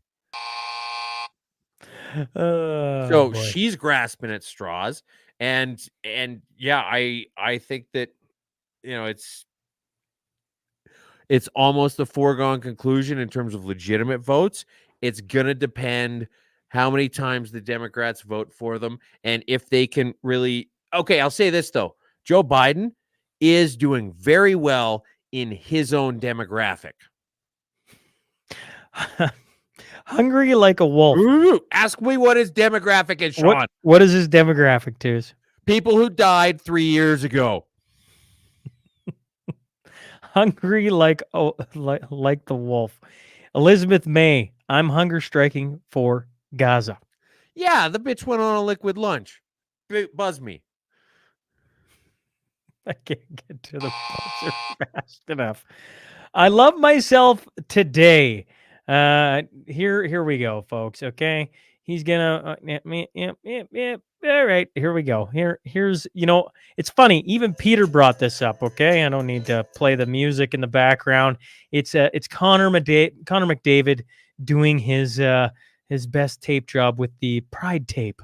So boy. she's grasping at straws, and yeah, I think that it's almost a foregone conclusion in terms of legitimate votes. It's gonna depend how many times the Democrats vote for them, and if they can really. Okay, I'll say this though: Joe Biden is doing very well in his own demographic. Hungry like a wolf. Ooh, ask me what his demographic is, Sean. What is his demographic, Tews? People who died 3 years ago. Hungry like the wolf. Elizabeth May, I'm hunger striking for Gaza. Yeah, the bitch went on a liquid lunch. Buzz me. I can't get to the buzzer fast enough. I love myself today. Here we go, folks. Okay, he's gonna. All right, here we go. Here's it's funny. Even Peter brought this up. Okay, I don't need to play the music in the background. It's Connor McDavid doing his best tape job with the Pride tape.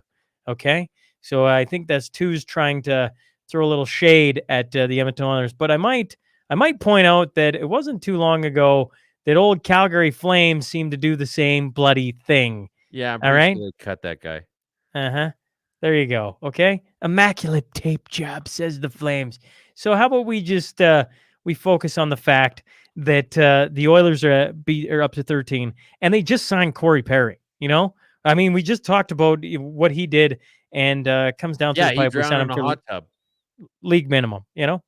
Okay, so I think that's Two's trying to throw a little shade at the Edmonton Oilers, but I might point out that it wasn't too long ago that old Calgary Flames seemed to do the same bloody thing. Yeah, all right. Sure cut that guy. There you go. Okay, immaculate tape job, says the Flames. So how about we just we focus on the fact that the Oilers are up to 13, and they just signed Corey Perry. I mean, we just talked about what he did, and comes down to the pipe. He drowned in a hot tub. League minimum.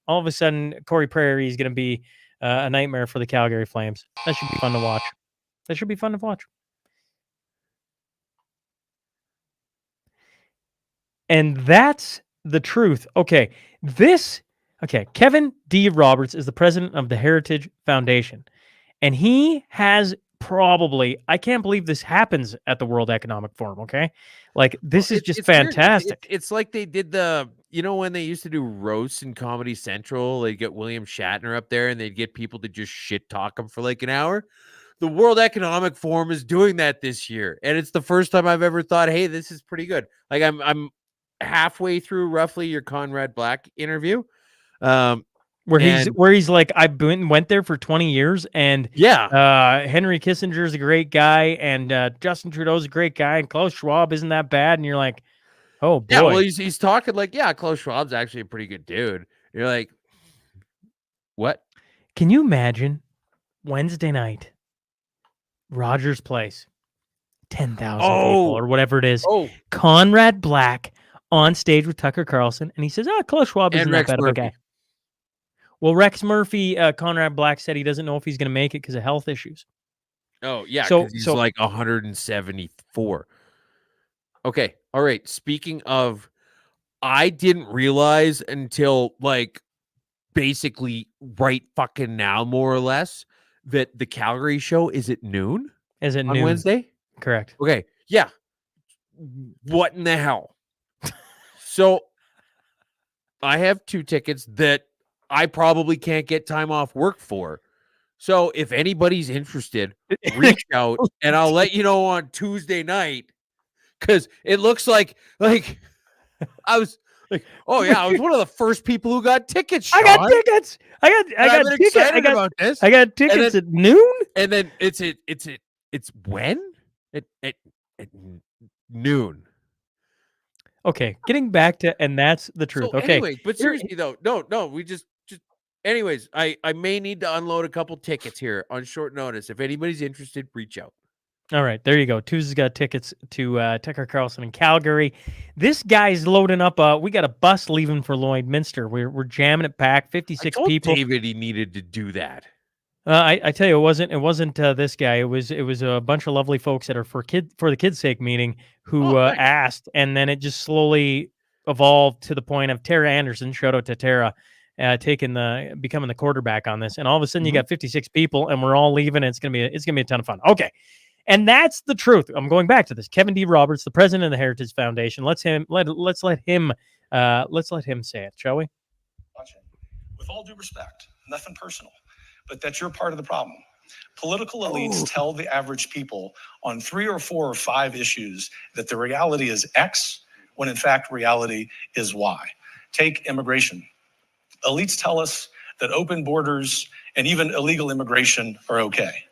All of a sudden, Corey Perry is going to be a nightmare for the Calgary Flames. That should be fun to watch. And that's the truth. Okay, Kevin D. Roberts is the president of the Heritage Foundation, and he has probably, I can't believe this happens at the World Economic Forum. Okay, this is just fantastic. It's like they did when they used to do roasts in Comedy Central, they'd get William Shatner up there and they'd get people to just shit talk him for like an hour. The World Economic Forum is doing that this year, and it's the first time I've ever thought, hey, this is pretty good. Like I'm halfway through roughly your Conrad Black interview. Where he's like, I went there for 20 years, and Henry Kissinger's a great guy, and Justin Trudeau's a great guy, and Klaus Schwab isn't that bad, and you're like, oh boy. Yeah, well, he's talking like, Klaus Schwab's actually a pretty good dude. You're like, what? Can you imagine Wednesday night, Rogers Place, 10,000 people or whatever it is, Conrad Black on stage with Tucker Carlson, and he says, Klaus Schwab isn't that bad of a guy. Well, Rex Murphy, Conrad Black said he doesn't know if he's going to make it because of health issues. Oh, yeah, because he's like 174. Okay, all right. Speaking of, I didn't realize until basically right fucking now, more or less, that the Calgary show is at noon. Is it on noon? Wednesday? Correct. Okay, yeah. what in the hell? So I have 2 tickets that I probably can't get time off work for. So if anybody's interested, reach out and I'll let you know on Tuesday night, because it looks like I was like, oh yeah, I was one of the first people who got tickets, Sean. I got tickets. I got I've been tickets. excited about this. I got tickets at noon. And then it's when? At noon. Okay, getting back to, and that's the truth. So Okay, anyway, but seriously though, no, we just anyways, I may need to unload a couple tickets here on short notice. If anybody's interested, reach out. all right, there you go. Tuesday's got tickets to Tucker Carlson in Calgary. This guy's loading up. We got a bus leaving for Lloydminster. We're jamming it packed. 56 I told people. David he needed to do that. I tell you, it wasn't this guy. It was a bunch of lovely folks that are for the kids' sake meeting who Nice. asked, and then it just slowly evolved to the point of Tara Anderson. Shout out to Tara, becoming the quarterback on this, and all of a sudden you got 56 people, and we're all leaving. And it's gonna be a ton of fun. Okay, and that's the truth. I'm going back to this. Kevin D. Roberts, the president of the Heritage Foundation. Let's let him say it, shall we? With all due respect, nothing personal, but that you're part of the problem. Political elites tell the average people on 3 or 4 or 5 issues that the reality is X, when in fact reality is Y. Take immigration. Elites tell us that open borders and even illegal immigration are okay.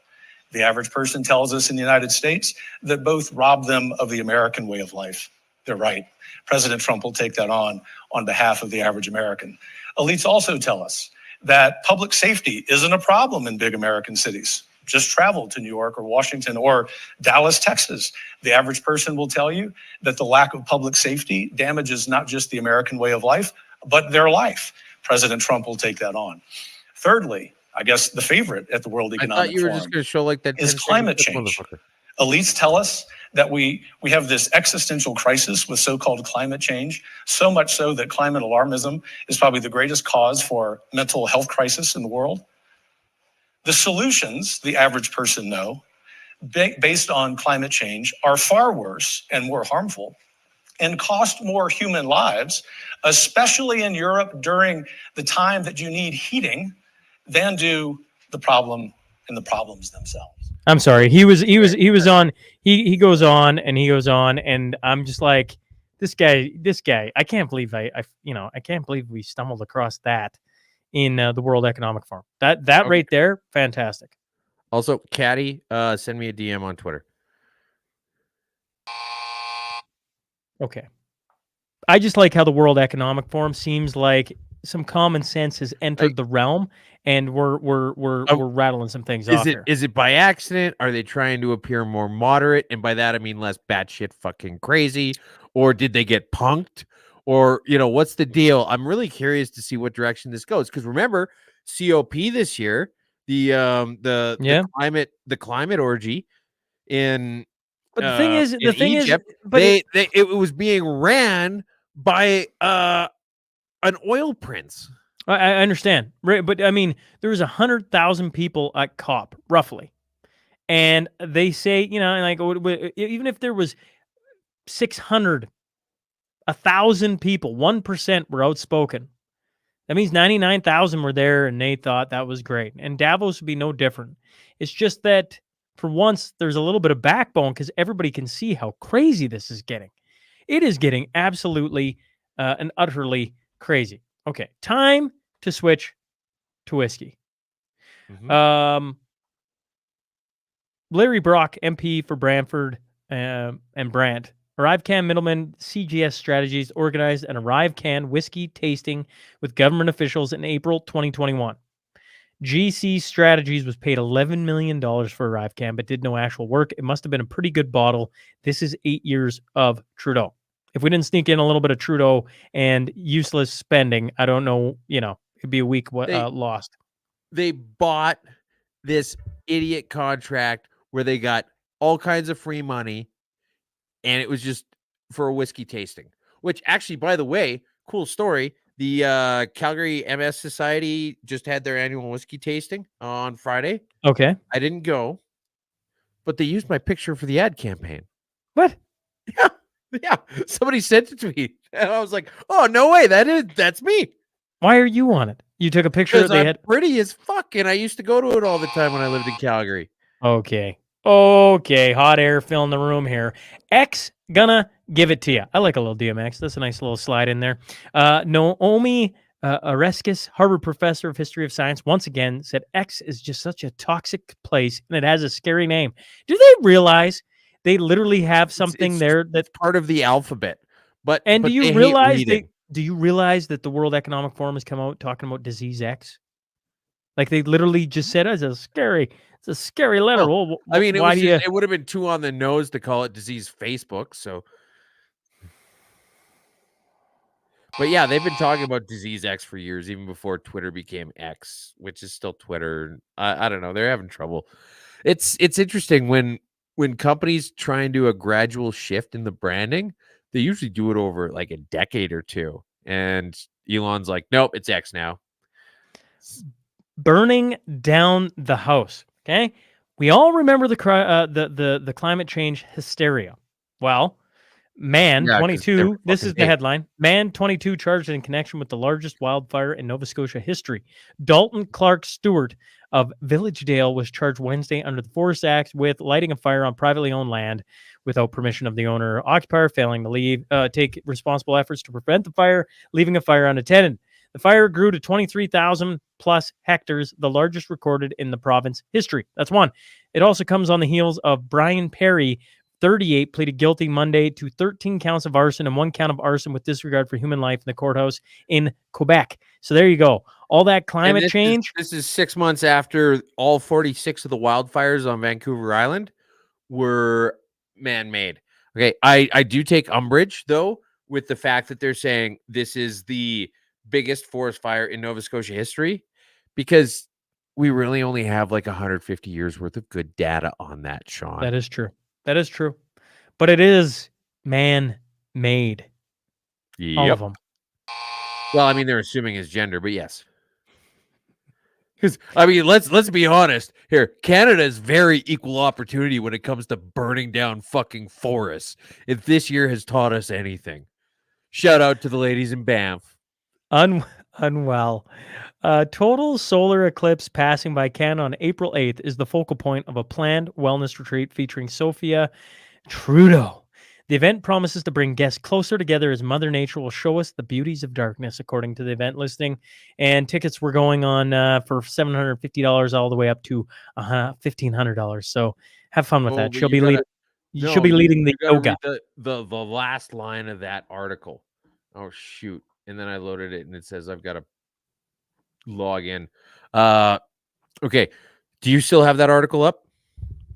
The average person tells us in the United States that both rob them of the American way of life. They're right. President Trump will take that on behalf of the average American. Elites also tell us that public safety isn't a problem in big American cities. Just travel to New York or Washington or Dallas, Texas. The average person will tell you that the lack of public safety damages not just the American way of life, but their life. President Trump will take that on. Thirdly, I guess the favorite at the World Economic I thought you were Forum just going to show like that is 10 climate seconds, change. Elites tell us that we have this existential crisis with so-called climate change, so much so that climate alarmism is probably the greatest cause for mental health crisis in the world. The solutions, the average person know, based on climate change are far worse and more harmful and cost more human lives, especially in Europe during the time that you need heating, than do the problem and the problems themselves. I'm sorry. He was on. He goes on and he goes on, and I'm just like, this guy. I can't believe I can't believe we stumbled across that in the World Economic Forum. That Okay. right there, fantastic. Also, Caddy, send me a DM on Twitter. Okay. I just like how the World Economic Forum seems like some common sense has entered the realm, and we're rattling some things off here. Is it by accident? Are they trying to appear more moderate? And by that I mean less batshit fucking crazy. Or did they get punked? Or what's the deal? I'm really curious to see what direction this goes. Because remember, COP this year, the climate orgy in But the thing is, Egypt, it was being ran by an oil prince. I understand, but I mean, there was 100,000 people at COP, roughly, and they say, even if there was 600, 1,000 people, 1% were outspoken. That means 99,000 were there, and they thought that was great. And Davos would be no different. It's just that for once, there's a little bit of backbone because everybody can see how crazy this is getting. It is getting absolutely and utterly crazy. Okay, time to switch to whiskey. Mm-hmm. Larry Brock, MP for Brantford and Brant. ArriveCan Middleman CGS Strategies organized an ArriveCan whiskey tasting with government officials in April 2021. GC Strategies was paid $11 million for ArriveCan, but did no actual work. It must have been a pretty good bottle. This is 8 years of Trudeau. If we didn't sneak in a little bit of Trudeau and useless spending, I don't know, it'd be a week lost. They bought this idiot contract where they got all kinds of free money, and it was just for a whiskey tasting, which actually, by the way, cool story. The Calgary MS Society just had their annual whiskey tasting on Friday. Okay. I didn't go, but they used my picture for the ad campaign. What? Yeah. Yeah, somebody sent it to me, and I was like, "Oh, no way! That's me." Why are you on it? You took a picture. Because They I'm had. pretty as fuck, and I used to go to it all the time when I lived in Calgary. Okay. Okay. Hot air filling the room here. X gonna give it to you. I like a little DMX. That's a nice little slide in there. Naomi Oreskes, Harvard professor of history of science, once again said X is just such a toxic place and it has a scary name. Do they realize they literally have something there that? It's part of the alphabet, but And do you they hate realize reading. Do you realize that the World Economic Forum has come out talking about disease X? Like they literally just said, "It's a scary letter." Well, Well, I mean, why do you? it would have been too on the nose to call it disease Facebook. So, but yeah, they've been talking about disease X for years, even before Twitter became X, which is still Twitter. I don't know. They're having trouble. It's interesting when companies try and do a gradual shift in the branding, they usually do it over like a decade or two. And Elon's like, nope, it's X now. Burning down the house. Okay, we all remember the climate change hysteria. Well, man Yeah, 'cause they 22. This fucking is the hate. headline. Man 22 charged in connection with the largest wildfire in Nova Scotia history. Dalton Clark Stewart of Villagedale was charged Wednesday under the Forest Act with lighting a fire on privately owned land without permission of the owner or occupier, failing to take responsible efforts to prevent the fire, leaving a fire unattended. The fire grew to 23,000 plus hectares, the largest recorded in the province history. That's one. It also comes on the heels of Brian Perry, 38, pleaded guilty Monday to 13 counts of arson and 1 count of arson with disregard for human life in the courthouse in Quebec. So there you go. All that And climate change. this is 6 months after all 46 of the wildfires on Vancouver Island were man-made. Okay, I do take umbrage though with the fact that they're saying this is the biggest forest fire in Nova Scotia history, because we really only have like 150 years worth of good data on that, Sean. That is true. That is true. But it is man-made. All of them. Well, I mean, they're assuming his gender, but yes. Because I mean, let's be honest here. Canada is very equal opportunity when it comes to burning down fucking forests. If this year has taught us anything, shout out to the ladies in Banff. Unwell. Total solar eclipse passing by Canada on April 8th is the focal point of a planned wellness retreat featuring Sophia Trudeau. The event promises to bring guests closer together as Mother Nature will show us the beauties of darkness, according to the event listing. And tickets were going on for $750 all the way up to $1,500. So have fun with that. She'll be leading. She'll be leading the You gotta yoga. read the last line of that article. Oh shoot! And then I loaded it, and it says I've got to log in. Okay. Do you still have that article up?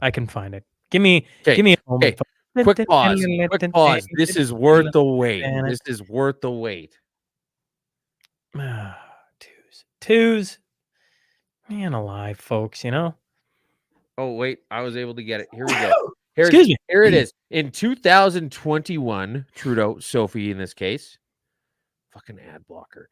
I can find it. Give me a moment. Okay. Quick pause. Quick pause. This is worth the wait. This is worth the wait. Twos. Man alive, folks, you know? Oh, wait. I was able to get it. Here we go. Excuse me. Here it is. In 2021, Trudeau, Sophie in this case, fucking ad blocker,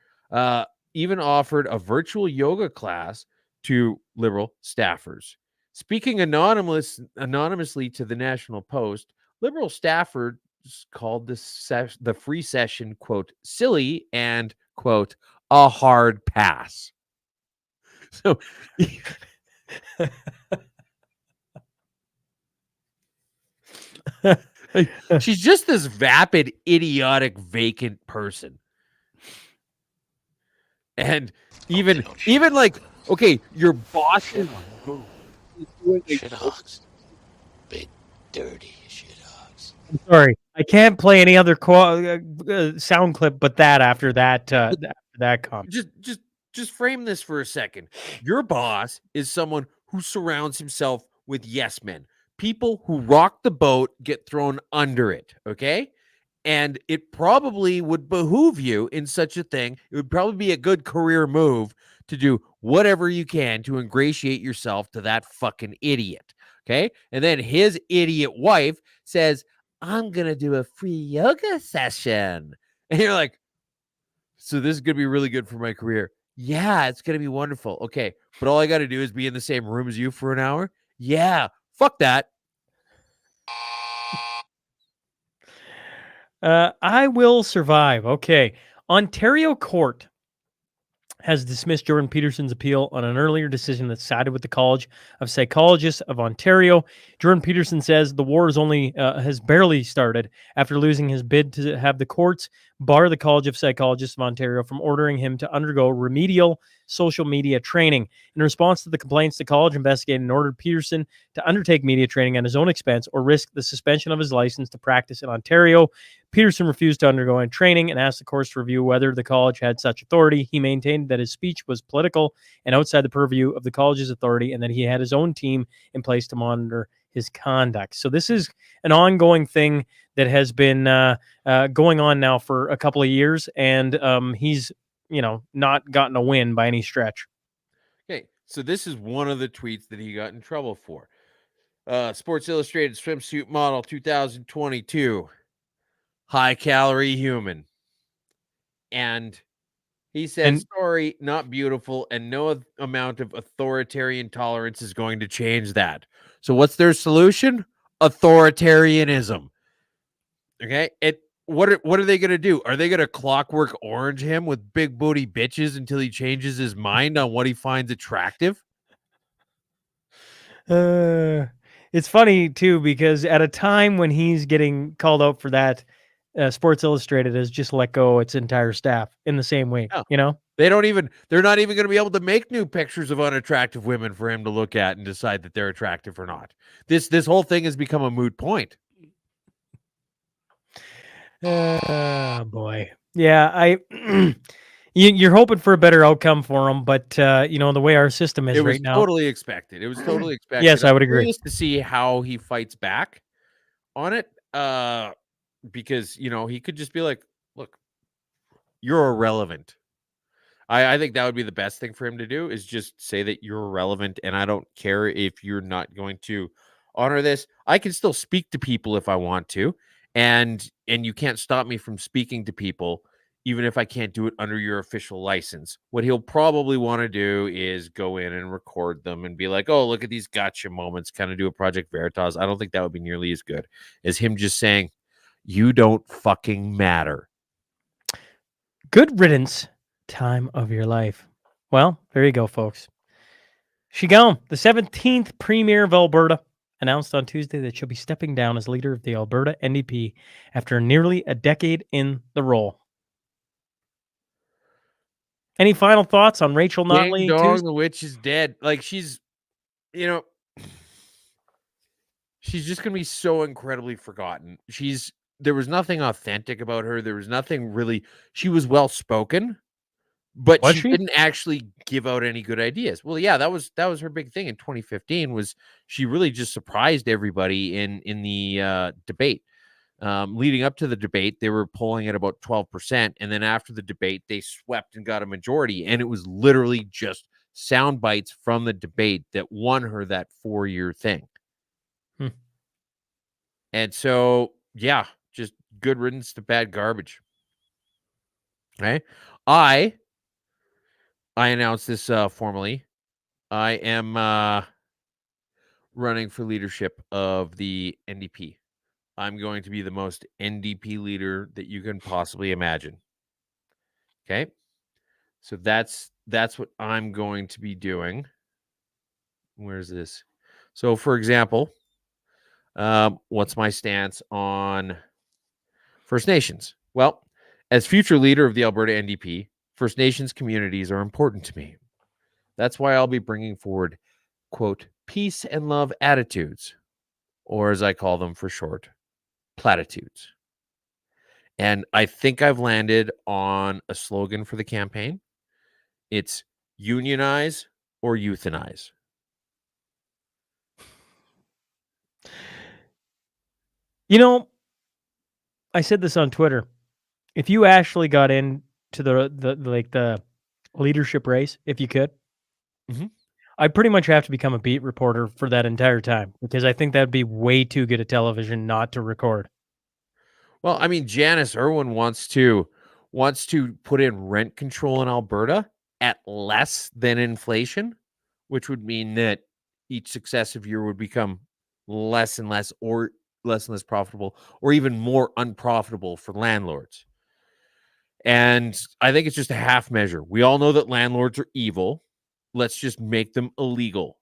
even offered a virtual yoga class to Liberal staffers. Speaking anonymously to the National Post, Liberal staffers called the free session, quote, silly and, quote, a hard pass. So she's just this vapid, idiotic, vacant person. And even like, okay, your boss is shithogs. Big dirty shithogs. I'm sorry. I can't play any other sound clip but that after that comment. Just frame this for a second. Your boss is someone who surrounds himself with yes men. People who rock the boat, get thrown under it, okay? And it probably would behoove you in such a thing. It would probably be a good career move to do whatever you can to ingratiate yourself to that fucking idiot, okay? And then his idiot wife says, I'm going to do a free yoga session. And you're like, so this is going to be really good for my career. Yeah, it's going to be wonderful. Okay, but all I got to do is be in the same room as you for an hour? Yeah, fuck that. I will survive. Okay. Ontario court has dismissed Jordan Peterson's appeal on an earlier decision that sided with the College of Psychologists of Ontario. Jordan Peterson says the war has barely started after losing his bid to have the courts bar the College of Psychologists of Ontario from ordering him to undergo remedial social media training. In response to the complaints, the college investigated and ordered Peterson to undertake media training at his own expense or risk the suspension of his license to practice in Ontario. Peterson refused to undergo any training and asked the courts to review whether the college had such authority. He maintained that his speech was political and outside the purview of the college's authority, and that he had his own team in place to monitor his conduct. So this is an ongoing thing that has been going on now for a couple of years, and he's not gotten a win by any stretch. Okay, so this is one of the tweets that he got in trouble for. Sports Illustrated swimsuit model 2022. High calorie human. And he says, sorry, not beautiful, and no amount of authoritarian tolerance is going to change that. So what's their solution? Authoritarianism. Okay. What are they going to do? Are they going to clockwork orange him with big booty bitches until he changes his mind on what he finds attractive? It's funny too, because at a time when he's getting called out for that, Sports Illustrated has just let go its entire staff in the same week. Yeah. They're not even going to be able to make new pictures of unattractive women for him to look at and decide that they're attractive or not. This whole thing has become a moot point. Oh boy. Yeah, you're hoping for a better outcome for him, but the way our system is right now. It was totally expected. It was totally expected. Yes, I would agree. Curious to see how he fights back on it. Because he could just be like, look, you're irrelevant. I think that would be the best thing for him to do, is just say that you're irrelevant, and I don't care if you're not going to honor this. I can still speak to people if I want to, and you can't stop me from speaking to people, even if I can't do it under your official license. What he'll probably want to do is go in and record them and be like, oh, look at these gotcha moments, kind of do a Project Veritas. I don't think that would be nearly as good as him just saying, you don't fucking matter. Good riddance. Time of your life. Well, there you go, folks. She gone. The 17th Premier of Alberta announced on Tuesday that she'll be stepping down as leader of the Alberta NDP after nearly a decade in the role. Any final thoughts on Rachel Notley? The witch is dead. Like, she's just going to be so incredibly forgotten. There was nothing authentic about her. There was nothing really. She was well-spoken. But she didn't actually give out any good ideas. Well, yeah, that was her big thing in 2015, was she really just surprised everybody in the debate. Leading up to the debate, they were polling at about 12%, and then after the debate, they swept and got a majority, and it was literally just sound bites from the debate that won her that 4-year thing. And so, yeah, just good riddance to bad garbage. Okay, I announced this formally. I am running for leadership of the NDP. I'm going to be the most NDP leader that you can possibly imagine. Okay? So that's what I'm going to be doing. Where's this? So, for example, what's my stance on First Nations? Well, as future leader of the Alberta NDP, First Nations communities are important to me. That's why I'll be bringing forward, quote, peace and love attitudes, or as I call them for short, platitudes. And I think I've landed on a slogan for the campaign. It's unionize or euthanize. I said this on Twitter. If you actually got into the leadership race, if you could, I'd pretty much have to become a beat reporter for that entire time, because I think that'd be way too good a television not to record. Well, I mean, Janice Irwin wants to put in rent control in Alberta at less than inflation, which would mean that each successive year would become less and less, or less profitable, or even more unprofitable for landlords. And I think it's just a half measure. We all know that landlords are evil. Let's just make them illegal.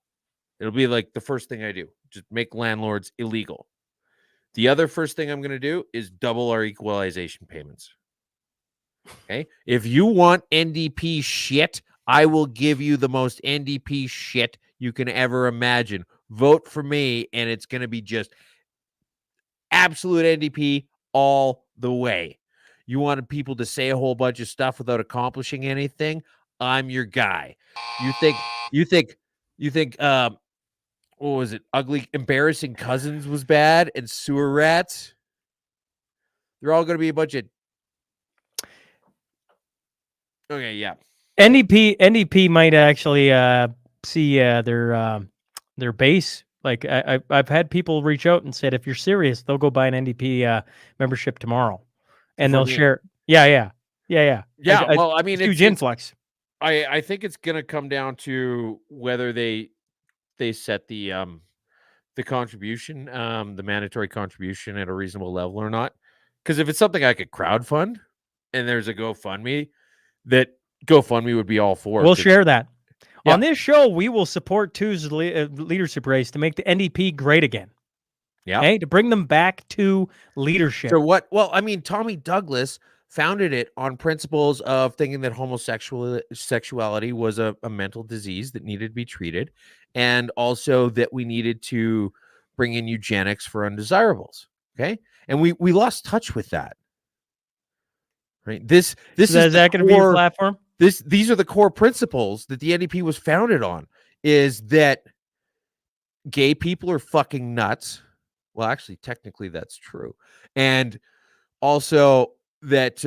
It'll be like the first thing I do. Just make landlords illegal. The other first thing I'm going to do is double our equalization payments. Okay? If you want NDP shit, I will give you the most NDP shit you can ever imagine. Vote for me, and it's going to be just absolute NDP all the way. You wanted people to say a whole bunch of stuff without accomplishing anything? I'm your guy. You think what was it? Ugly, embarrassing cousins was bad, and sewer rats. They're all going to be a bunch of. Okay, yeah. NDP might actually see their base. Like I've had people reach out and said, if you're serious, they'll go buy an NDP membership tomorrow, and they'll share. Yeah. Well, I mean, huge influx. I think it's going to come down to whether they set the contribution, the mandatory contribution at a reasonable level or not. Because if it's something I could crowdfund and there's a GoFundMe, that GoFundMe would be all for. We'll share that. Yeah. On this show, we will support 2's leadership race to make the NDP great again. Yeah. Okay? To bring them back to leadership. So what? Well, I mean, Tommy Douglas founded it on principles of thinking that homosexuality was a mental disease that needed to be treated, and also that we needed to bring in eugenics for undesirables. Okay, and we lost touch with that. Right. This is that going to be your platform? These are the core principles that the NDP was founded on. Is that gay people are fucking nuts? Well, actually, technically, that's true, and also that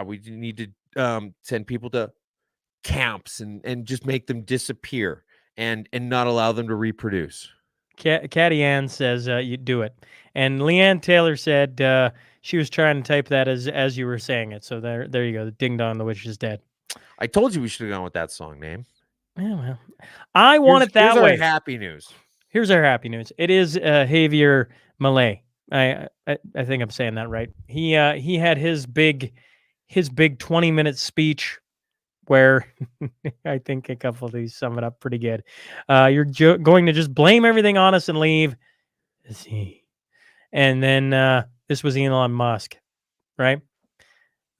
we need to send people to camps and just make them disappear and not allow them to reproduce. Catty Ann says you do it, and Leanne Taylor said she was trying to type that as you were saying it. So there you go. Ding dong, the witch is dead. I told you we should have gone with that song name. Yeah, well, I want it that way. Here's our happy news. Here's our happy news. It is Javier Milei. I think I'm saying that right. He had his big 20-minute speech where I think a couple of these sum it up pretty good. You're going to just blame everything on us and leave. And then this was Elon Musk, right?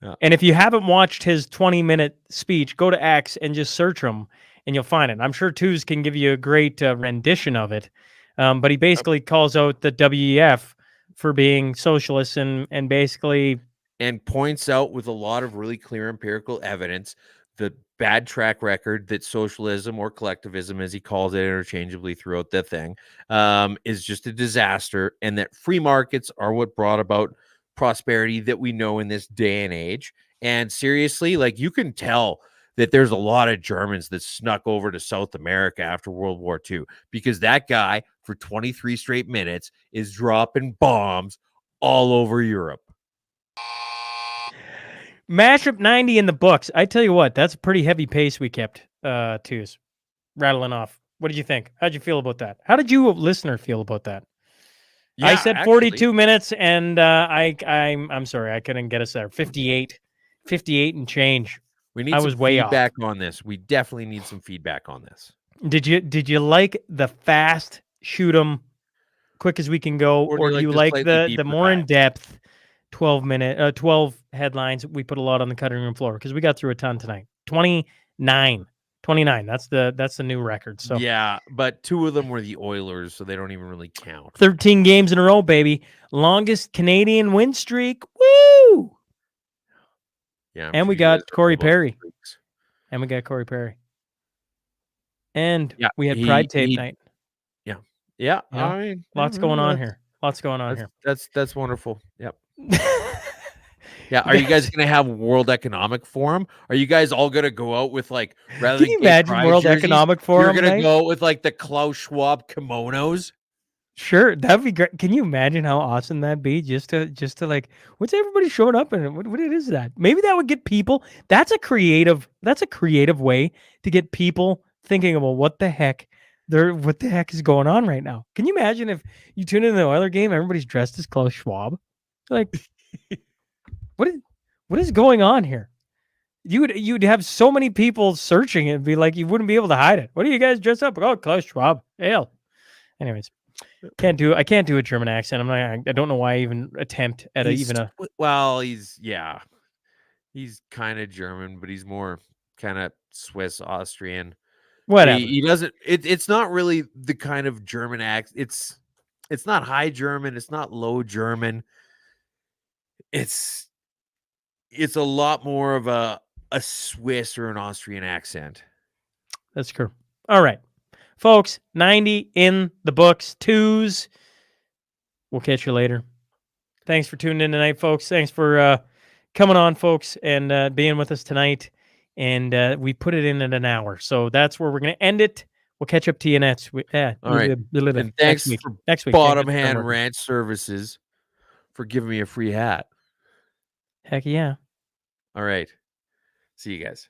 Yeah. And if you haven't watched his 20-minute speech, go to X and just search him and you'll find it. I'm sure 2's can give you a great rendition of it. But he basically calls out the WEF for being socialists and basically... And points out with a lot of really clear empirical evidence the bad track record that socialism, or collectivism, as he calls it interchangeably throughout the thing, is just a disaster, and that free markets are what brought about prosperity that we know in this day and age. And seriously, like, you can tell that there's a lot of Germans that snuck over to South America after World War II, because that guy for 23 straight minutes is dropping bombs all over Europe. Mashup 90 in the books. I tell you what, that's a pretty heavy pace we kept, 2's rattling off. What did you think? How'd you feel about that? How did you, listener, feel about that? Yeah, I said 42 minutes, and I'm sorry, I couldn't get us there. 58 and change. We need some feedback on this. We definitely need some feedback on this. Did you like the fast shoot 'em, quick as we can go, or do you like the more in depth 12 headlines? We put a lot on the cutting room floor because we got through a ton tonight. 29. That's the new record. So yeah, but 2 of them were the Oilers, so they don't even really count. 13 games in a row, baby. Longest Canadian win streak. Woo! Yeah, and we got Corey Perry. And we had Pride Tape night. Yeah. I mean, lots going on here. That's wonderful. Yep. Yeah. Are you guys going to have World Economic Forum? Are you guys all going to go out with, like, rather than imagine World Economic Forum? You're going to go with, like, the Klaus Schwab kimonos? Sure, that'd be great. Can you imagine how awesome that'd be? Just to like, what's everybody showing up in? What is that? Maybe that would get people. That's a creative way to get people thinking about what the heck What the heck is going on right now? Can you imagine if you tune in the Oiler game, everybody's dressed as Klaus Schwab? Like, what is going on here? You'd have so many people searching it and be like, you wouldn't be able to hide it. What are you guys dressed up? Oh, Klaus Schwab. Hell. Anyways, I can't do a German accent. I don't know why I even attempt at He's kind of German, but he's more kind of Swiss Austrian. whatever. He doesn't. It's not really the kind of German accent. It's not high German. It's not low German. It's a lot more of a Swiss or an Austrian accent. That's true. All right, folks, 90 in the books, 2s. We'll catch you later. Thanks for tuning in tonight, folks. Thanks for coming on, folks, and being with us tonight. And we put it in at an hour, so that's where we're going to end it. We'll catch up to you next week. All right. And thanks for next week. Bottom Hand Ranch Services for giving me a free hat. Heck yeah. All right. See you guys.